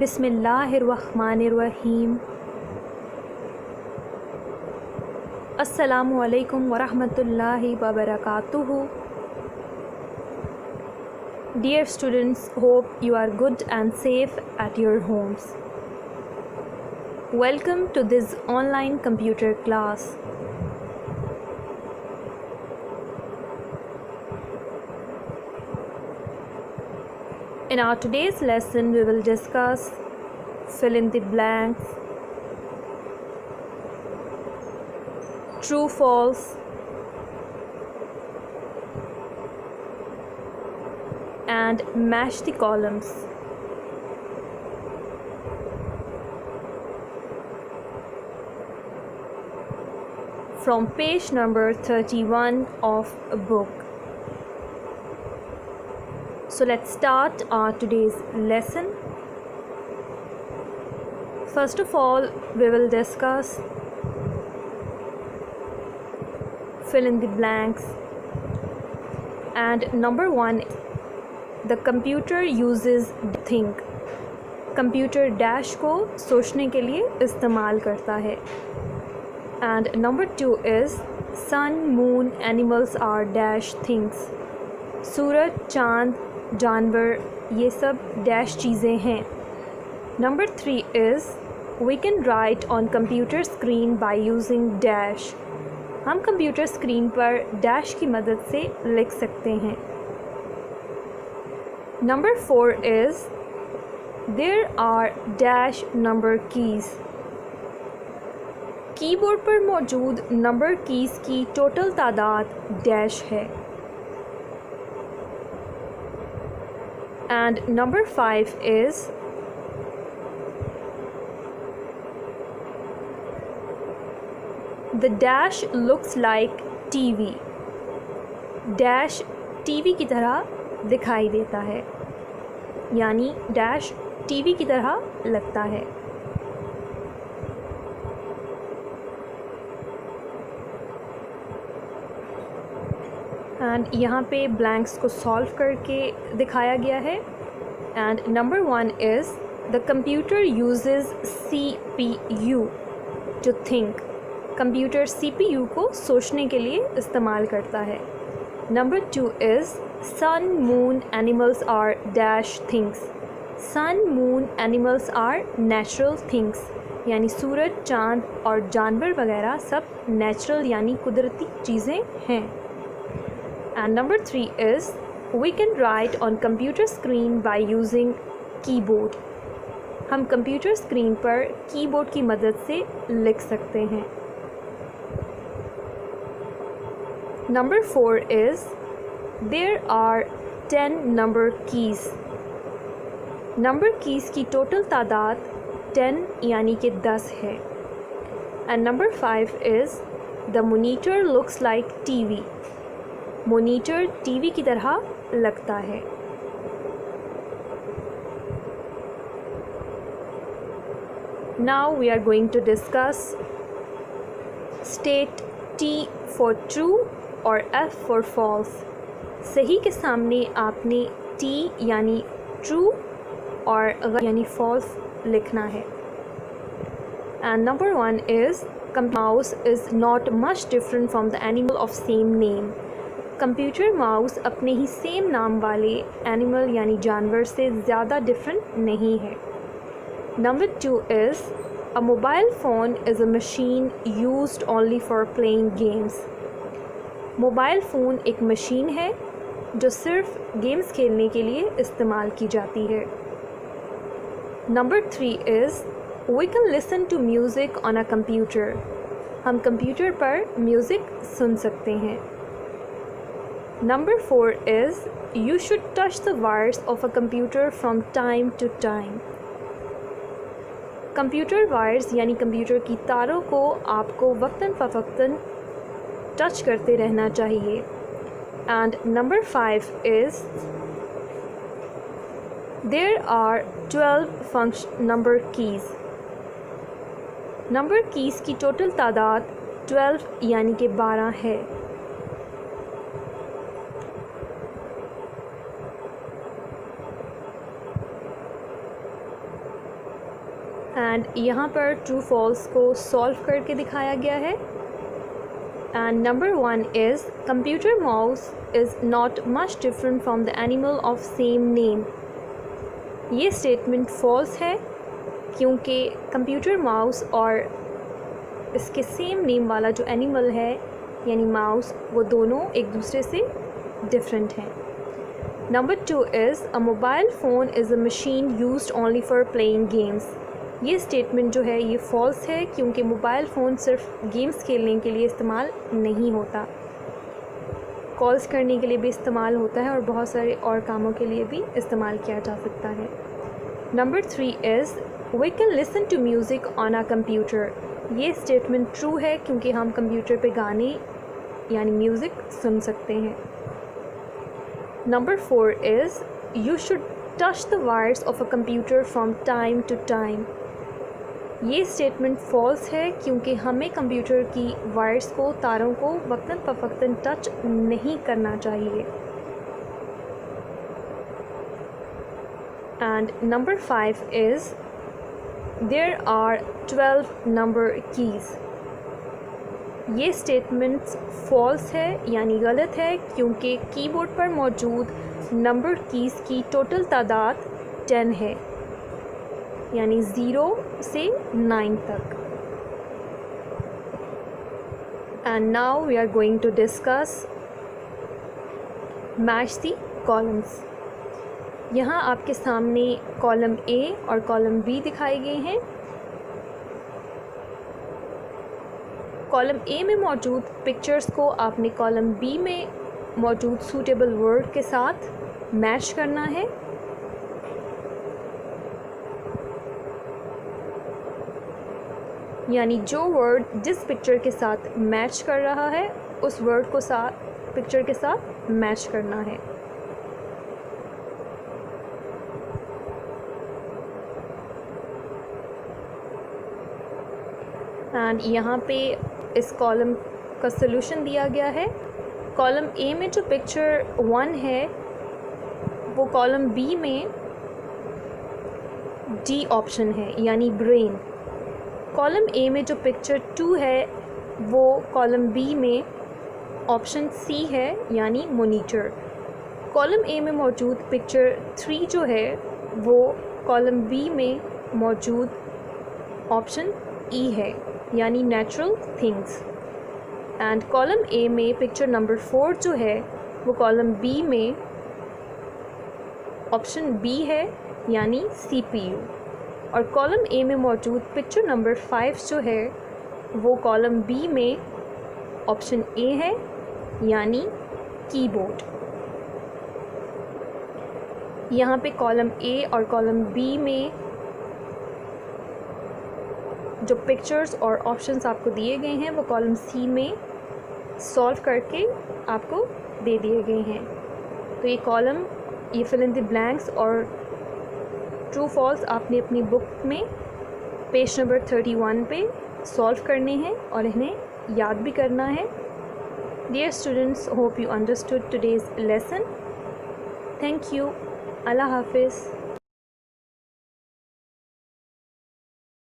बिस्मिल्लाहिर्रहमानिर्रहीम। अस्सलामु अलैकुम वरहमतुल्लाहि वबरकातुहू। Dear students, hope you are good and safe at your homes. Welcome to this online computer class. In our today's lesson, we will discuss fill in the blanks, true, false, and match the columns. From page number 31 of a book. So let's start our today's lesson. First of all, we will discuss fill in the blanks. And number one, the computer uses think. Computer dash को सोचने के लिए इस्तेमाल करता है. And number two is sun, moon, animals are dash things. सूरज, चाँद, जानवर ये सब डैश चीज़ें हैं. Number three is we can write on computer screen by using dash. हम कंप्यूटर स्क्रीन पर डैश की मदद से लिख सकते हैं. Number four is there are dash number keys. Keyboard पर मौजूद नंबर कीज़ की टोटल तादाद डैश है. And number five is the dash looks like TV. Dash TV की तरह दिखाई देता है, यानी डैश टीवी की तरह लगता है. एंड यहाँ पे ब्लैंक्स को सॉल्व करके दिखाया गया है. And number one is the computer uses CPU to think. Computer CPU को सोचने के लिए इस्तेमाल करता है. Number two is sun, moon, animals are dash things. Sun, moon, animals are natural things, यानी सूरज, चाँद और जानवर वगैरह सब नेचुरल यानी कुदरती चीज़ें हैं. And number three is we can write on computer screen by using keyboard. हम कंप्यूटर स्क्रीन पर कीबोर्ड की मदद से लिख सकते हैं. Number four is there are 10 number keys. Number keys की टोटल तादाद 10 यानी कि 10 है. And number five is the monitor looks like TV. Monitor TV की तरह लगता है. Now we are going to discuss state T for true और F for false. सही के सामने आपने T यानी true और यानी false लिखना है. And number one is mouse is not much different from the animal of same name. Computer mouse अपने ही सेम नाम वाले एनिमल यानी जानवर से ज़्यादा डिफरेंट नहीं है. Number two is a mobile phone is a machine used only for playing games. Mobile phone एक मशीन है जो सिर्फ गेम्स खेलने के लिए इस्तेमाल की जाती है. Number three is we can listen to music on a computer. हम कंप्यूटर पर म्यूज़िक सुन सकते हैं. Number four is you should touch the wires of a computer from time to time. Computer wires यानी कंप्यूटर की तारों को आपको वक्तन फ़वक्तन टच करते रहना चाहिए. And number five is there are 12 number keys. Number keys की टोटल तादाद 12 यानी कि 12 है. एंड यहाँ पर ट्रू फॉल्स को सॉल्व करके दिखाया गया है। And number 1 is computer mouse is not much different from the animal of same name. ये स्टेटमेंट फॉल्स है क्योंकि कंप्यूटर माउस और इसके सेम नेम वाला जो एनिमल है यानी माउस, वो दोनों एक दूसरे से डिफरेंट हैं। Number 2 is a mobile phone is a machine used only for playing games. ये स्टेटमेंट जो है ये फॉल्स है क्योंकि मोबाइल फ़ोन सिर्फ गेम्स खेलने के लिए इस्तेमाल नहीं होता, कॉल्स करने के लिए भी इस्तेमाल होता है और बहुत सारे और कामों के लिए भी इस्तेमाल किया जा सकता है। Number 3 is we can listen to music on a computer. ये स्टेटमेंट ट्रू है क्योंकि हम कंप्यूटर पे गाने यानी म्यूज़िक सुन सकते हैं। Number 4 is you should touch the wires of a computer from time to time. ये स्टेटमेंट फॉल्स है क्योंकि हमें कंप्यूटर की वायर्स को, तारों को वक्तन फ़वक्तन टच नहीं करना चाहिए। And number 5 is there are 12 number keys. ये स्टेटमेंट्स फॉल्स है यानी गलत है क्योंकि कीबोर्ड पर मौजूद नंबर कीज़ की टोटल तादाद 10 है यानी 0 से 9 तक। And now we are going to discuss match the columns. यहाँ आपके सामने कॉलम ए और कॉलम बी दिखाए गए हैं। कॉलम ए में मौजूद पिक्चर्स को आपने कॉलम बी में मौजूद सूटेबल वर्ड के साथ मैच करना है। यानी जो वर्ड जिस पिक्चर के साथ मैच कर रहा है उस वर्ड को पिक्चर के साथ मैच करना है। एंड यहाँ पे इस कॉलम का सलूशन दिया गया है। कॉलम ए में जो पिक्चर 1 है वो कॉलम बी में डी ऑप्शन है यानी ब्रेन। कॉलम ए में जो पिक्चर 2 है वो कॉलम बी में ऑप्शन सी है यानी मोनीटर। कॉलम ए में मौजूद पिक्चर 3 जो है वो कॉलम बी में मौजूद ऑप्शन ई है यानी natural things. And column A में पिक्चर नंबर 4 जो है वो कॉलम बी में ऑप्शन बी है यानी CPU। और कॉलम ए में मौजूद पिक्चर नंबर 5 जो है वो कॉलम बी में ऑप्शन ए है यानी कीबोर्ड। यहाँ पे कॉलम ए और कॉलम बी में जो पिक्चर्स और ऑप्शंस आपको दिए गए हैं वो कॉलम सी में सॉल्व करके आपको दे दिए गए हैं। तो ये कॉलम, ये फिल इन द ब्लैंक्स और ट्रू फॉल्स आपने अपनी बुक में पेज नंबर 31 पे सॉल्व करने हैं और इन्हें याद भी करना है। Dear students, hope you understood today's lesson. Thank you. Allah हाफिज़।